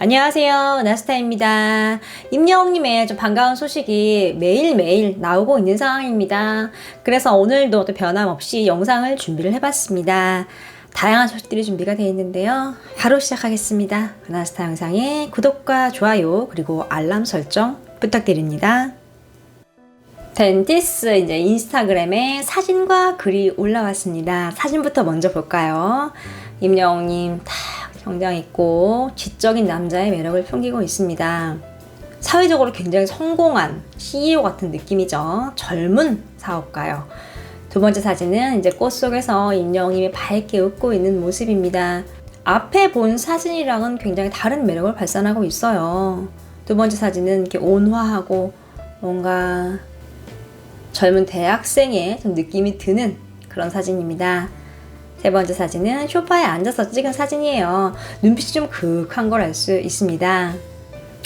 안녕하세요. 나스타입니다. 임영웅님의 좀 반가운 소식이 매일매일 나오고 있는 상황입니다. 그래서 오늘도 또 변함없이 영상을 준비를 해봤습니다. 다양한 소식들이 준비가 되어 있는데요. 바로 시작하겠습니다. 나스타 영상에 구독과 좋아요 그리고 알람 설정 부탁드립니다. 덴티스 이제 인스타그램에 사진과 글이 올라왔습니다. 사진부터 먼저 볼까요? 임영웅님 정장 있고 지적인 남자의 매력을 풍기고 있습니다. 사회적으로 굉장히 성공한 CEO 같은 느낌이죠. 젊은 사업가요. 두 번째 사진은 이제 꽃 속에서 임영웅님이 밝게 웃고 있는 모습입니다. 앞에 본 사진이랑은 굉장히 다른 매력을 발산하고 있어요. 두 번째 사진은 이렇게 온화하고 뭔가 젊은 대학생의 좀 느낌이 드는 그런 사진입니다. 세 번째 사진은 소파에 앉아서 찍은 사진이에요. 눈빛이 좀 극한 걸 알 수 있습니다.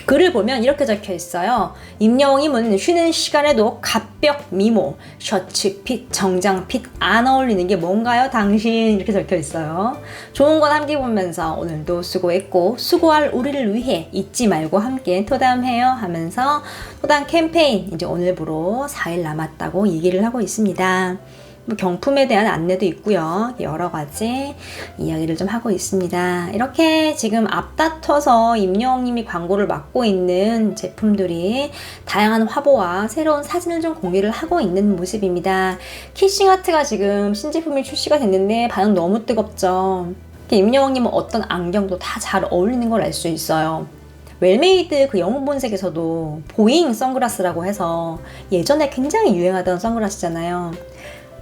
글을 보면 이렇게 적혀 있어요. 임영웅님은 쉬는 시간에도 갑벽 미모, 셔츠 핏, 정장 핏 안 어울리는 게 뭔가요 당신? 이렇게 적혀 있어요. 좋은 건 함께 보면서 오늘도 수고했고 수고할 우리를 위해 잊지 말고 함께 토담해요 하면서 토담 캠페인 이제 오늘부로 4일 남았다고 얘기를 하고 있습니다. 경품에 대한 안내도 있고요. 여러 가지 이야기를 좀 하고 있습니다. 이렇게 지금 앞다퉈서 임영웅님이 광고를 맡고 있는 제품들이 다양한 화보와 새로운 사진을 좀 공개를 하고 있는 모습입니다. 키싱아트가 지금 신제품이 출시가 됐는데 반응 너무 뜨겁죠. 임영웅님은 어떤 안경도 다 잘 어울리는 걸 알 수 있어요. 웰메이드 그 영웅본색에서도 보잉 선글라스라고 해서 예전에 굉장히 유행하던 선글라스잖아요.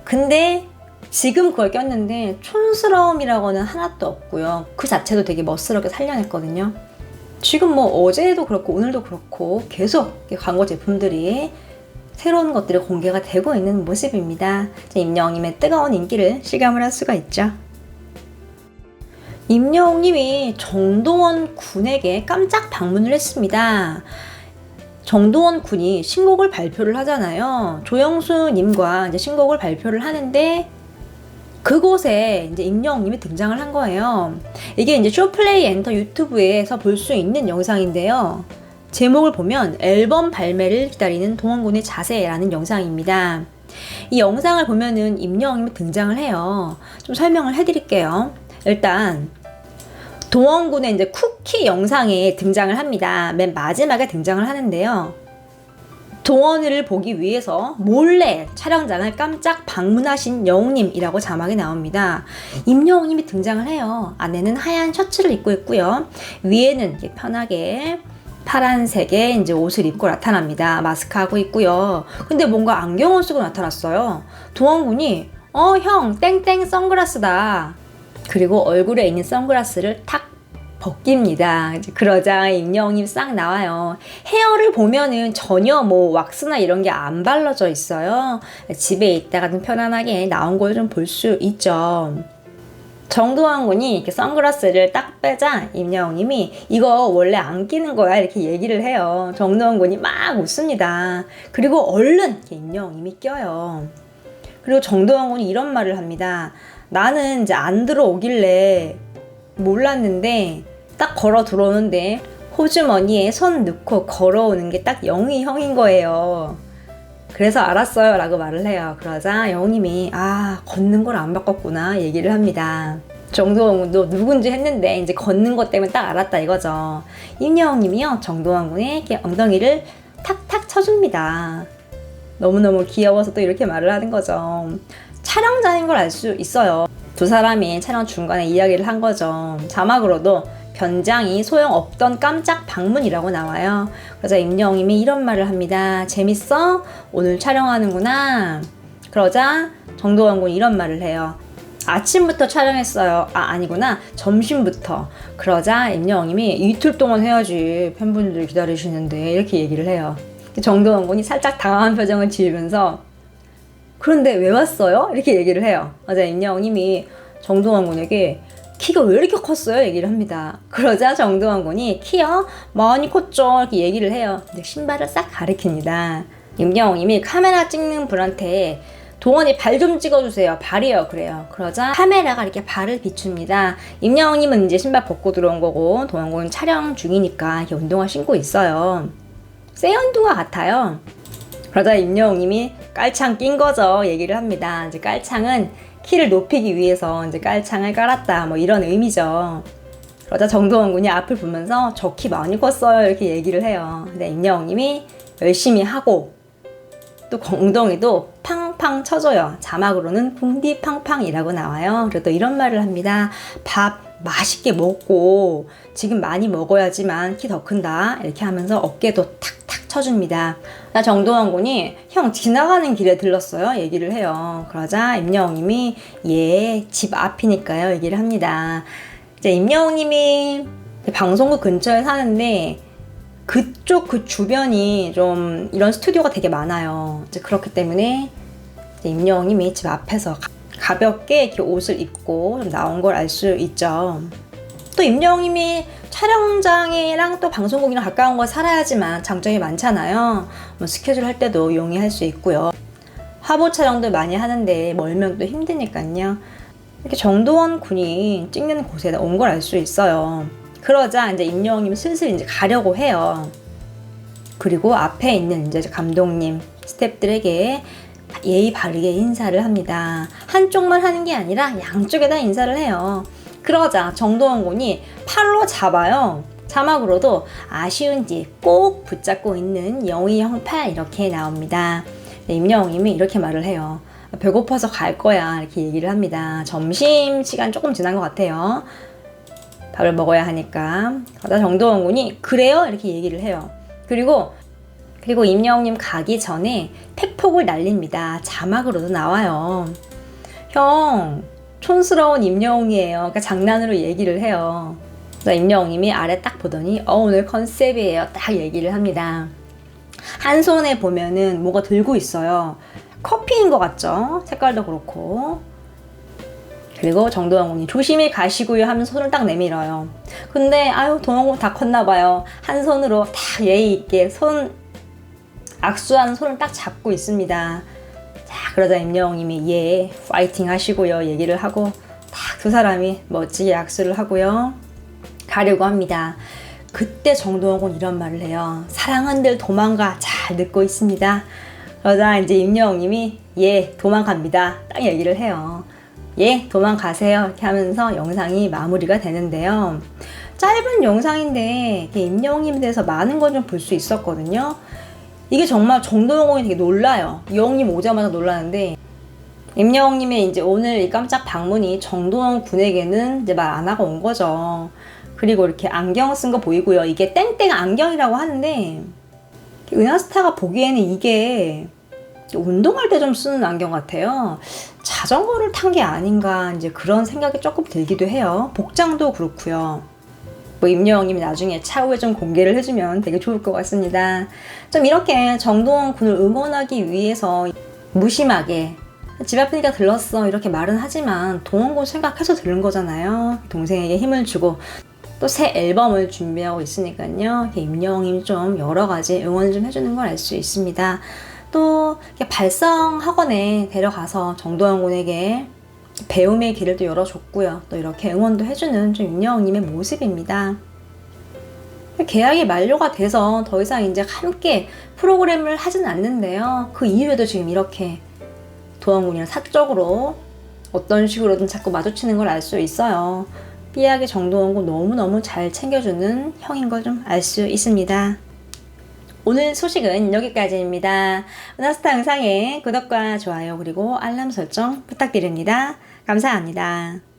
근데 지금 그걸 꼈는데 촌스러움이라고는 하나도 없고요. 그 자체도 되게 멋스럽게 살려냈거든요. 지금 뭐 어제도 그렇고 오늘도 그렇고 계속 광고 제품들이 새로운 것들이 공개가 되고 있는 모습입니다. 임영웅님의 뜨거운 인기를 실감을 할 수가 있죠. 임영웅님이 정동원 군에게 깜짝 방문을 했습니다. 정동원 군이 신곡을 발표를 하잖아요. 조영수님과 이제 신곡을 발표를 하는데 그곳에 이제 임영웅님이 등장을 한 거예요. 이게 이제 쇼플레이 엔터 유튜브에서 볼 수 있는 영상인데요. 제목을 보면 앨범 발매를 기다리는 동원 군의 자세라는 영상입니다. 이 영상을 보면은 임영웅님이 등장을 해요. 좀 설명을 해드릴게요. 일단 동원군의 이제 쿠키 영상에 등장을 합니다. 맨 마지막에 등장을 하는데요. 동원이를 보기 위해서 몰래 촬영장을 깜짝 방문하신 영웅님이라고 자막이 나옵니다. 임영웅님이 등장을 해요. 안에는 하얀 셔츠를 입고 있고요. 위에는 이렇게 편하게 파란색의 이제 옷을 입고 나타납니다. 마스크 하고 있고요. 근데 뭔가 안경을 쓰고 나타났어요. 동원군이 형 땡땡 선글라스다. 그리고 얼굴에 있는 선글라스를 탁 벗깁니다. 그러자 임영웅님 싹 나와요. 헤어를 보면은 전혀 뭐 왁스나 이런 게 안 발라져 있어요. 집에 있다가 좀 편안하게 나온 걸 좀 볼 수 있죠. 정동원 군이 이렇게 선글라스를 딱 빼자 임영웅님이 이거 원래 안 끼는 거야 이렇게 얘기를 해요. 정동원 군이 막 웃습니다. 그리고 얼른 이렇게 임영웅님이 껴요. 그리고 정동원 군이 이런 말을 합니다. 나는 이제 안 들어오길래 몰랐는데 딱 걸어 들어오는데 호주머니에 손 넣고 걸어오는 게 딱 영웅이 형인 거예요. 그래서 알았어요 라고 말을 해요. 그러자 영웅님이 걷는 걸 안 바꿨구나 얘기를 합니다. 정동원 군도 누군지 했는데 이제 걷는 것 때문에 딱 알았다 이거죠. 임영웅님이요 정동원 군의 이렇게 엉덩이를 탁탁 쳐줍니다. 너무너무 귀여워서 또 이렇게 말을 하는 거죠. 촬영장인 걸 알 수 있어요. 두 사람이 촬영 중간에 이야기를 한 거죠. 자막으로도 변장이 소용없던 깜짝 방문이라고 나와요. 그래서 임영웅님이 이런 말을 합니다. 재밌어? 오늘 촬영하는구나. 그러자 정동원 군이 이런 말을 해요. 아침부터 촬영했어요. 아니구나. 점심부터. 그러자 임영웅님이 이틀 동안 해야지. 팬분들이 기다리시는데 이렇게 얘기를 해요. 정동원 군이 살짝 당황한 표정을 지으면서 그런데 왜 왔어요? 이렇게 얘기를 해요. 맞아 임영웅님이 정동원 군에게 키가 왜 이렇게 컸어요? 얘기를 합니다. 그러자 정동원 군이 키요? 많이 컸죠. 이렇게 얘기를 해요. 근데 신발을 싹 가리킵니다. 임영웅님이 카메라 찍는 분한테 동원이 발 좀 찍어주세요. 발이요. 그래요. 그러자 카메라가 이렇게 발을 비춥니다. 임영웅님은 이제 신발 벗고 들어온 거고 동원군은 촬영 중이니까 이렇게 운동화 신고 있어요. 새 운동화 같아요. 그러자 임영웅님이 깔창 낀 거죠. 얘기를 합니다. 이제 깔창은 키를 높이기 위해서 이제 깔창을 깔았다. 뭐 이런 의미죠. 그러자 정도원 군이 앞을 보면서 저 키 많이 컸어요. 이렇게 얘기를 해요. 근데 임영웅님이 열심히 하고 또 엉덩이도 팡팡 쳐줘요. 자막으로는 궁디팡팡이라고 나와요. 그리고 또 이런 말을 합니다. 밥 맛있게 먹고 지금 많이 먹어야지만 키 더 큰다. 이렇게 하면서 어깨도 탁탁 쳐줍니다. 나 정도원 군이 형 지나가는 길에 들렀어요. 얘기를 해요. 그러자 임영웅님이 예, 집 앞이니까요. 얘기를 합니다. 이제 임영웅님이 방송국 근처에 사는데 그쪽 그 주변이 좀 이런 스튜디오가 되게 많아요. 이제 그렇기 때문에 이제 임영웅님이 집 앞에서 가볍게 이렇게 옷을 입고 좀 나온 걸 알 수 있죠. 또 임영웅님이 촬영장이랑 또 방송국이랑 가까운 거 살아야지만 장점이 많잖아요. 뭐 스케줄 할 때도 용이할 수 있고요. 화보 촬영도 많이 하는데 멀면 또 힘드니까요. 이렇게 정도원 군이 찍는 곳에 온 걸 알 수 있어요. 그러자 이제 임영웅님이 슬슬 이제 가려고 해요. 그리고 앞에 있는 이제 감독님, 스태프들에게 예의 바르게 인사를 합니다. 한쪽만 하는 게 아니라 양쪽에다 인사를 해요. 그러자 정도원 군이 팔로 잡아요. 자막으로도 아쉬운지 꼭 붙잡고 있는 영희 형팔 이렇게 나옵니다. 임영웅님이 이렇게 말을 해요. 배고파서 갈 거야 이렇게 얘기를 합니다. 점심시간 조금 지난 것 같아요. 밥을 먹어야 하니까. 그러다 정도원 군이 그래요? 이렇게 얘기를 해요. 그리고 임영웅님 가기 전에 팩폭을 날립니다. 자막으로도 나와요. 형, 촌스러운 임영웅이에요. 그러니까 장난으로 얘기를 해요. 그래서 임영웅님이 아래 딱 보더니 오늘 컨셉이에요. 딱 얘기를 합니다. 한 손에 보면은 뭐가 들고 있어요. 커피인 것 같죠? 색깔도 그렇고. 그리고 정도원 군이 조심히 가시고요 하면서 손을 딱 내밀어요. 근데 아유 동원 군 다 컸나 봐요. 한 손으로 딱 예의 있게 악수하는 손을 딱 잡고 있습니다. 자, 그러자 임영웅님이 예 파이팅 하시고요 얘기를 하고 딱 두 사람이 멋지게 악수를 하고요 가려고 합니다. 그때 정도원 군 이런 말을 해요. 사랑한들 도망가. 잘 듣고 있습니다. 그러자 이제 임영웅님이 예 도망갑니다. 딱 얘기를 해요. 예 도망가세요 이렇게 하면서 영상이 마무리가 되는데요. 짧은 영상인데 임영웅님에 대해서 많은 걸 좀 볼 수 있었거든요. 이게 정말 정도원 군이 되게 놀라요. 영웅님 오자마자 놀라는데 임영웅님의 이제 오늘 이 깜짝 방문이 정도원 군에게는 이제 말 안 하고 온 거죠. 그리고 이렇게 안경 쓴 거 보이고요. 이게 땡땡 안경이라고 하는데 은하스타가 보기에는 이게 운동할 때 좀 쓰는 안경 같아요. 자전거를 탄 게 아닌가 이제 그런 생각이 조금 들기도 해요. 복장도 그렇고요. 뭐 임영웅님이 나중에 차후에 좀 공개를 해주면 되게 좋을 것 같습니다. 좀 이렇게 정도원 군을 응원하기 위해서 무심하게 집 앞이니까 들렀어 이렇게 말은 하지만 동원 군 생각해서 들은 거잖아요. 동생에게 힘을 주고 또 새 앨범을 준비하고 있으니까요. 임영웅님 좀 여러 가지 응원을 좀 해주는 걸 알 수 있습니다. 또 발성 학원에 데려가서 정도원 군에게 배움의 길을 또 열어줬고요. 또 이렇게 응원도 해주는 좀 임영웅님의 모습입니다. 계약이 만료가 돼서 더 이상 이제 함께 프로그램을 하진 않는데요. 그 이후에도 지금 이렇게 도원 군이랑 사적으로 어떤 식으로든 자꾸 마주치는 걸 알 수 있어요. 삐약의 정도원 군 너무너무 잘 챙겨주는 형인 걸 좀 알 수 있습니다. 오늘 소식은 여기까지입니다. 은하스타 영상에 구독과 좋아요 그리고 알람 설정 부탁드립니다. 감사합니다.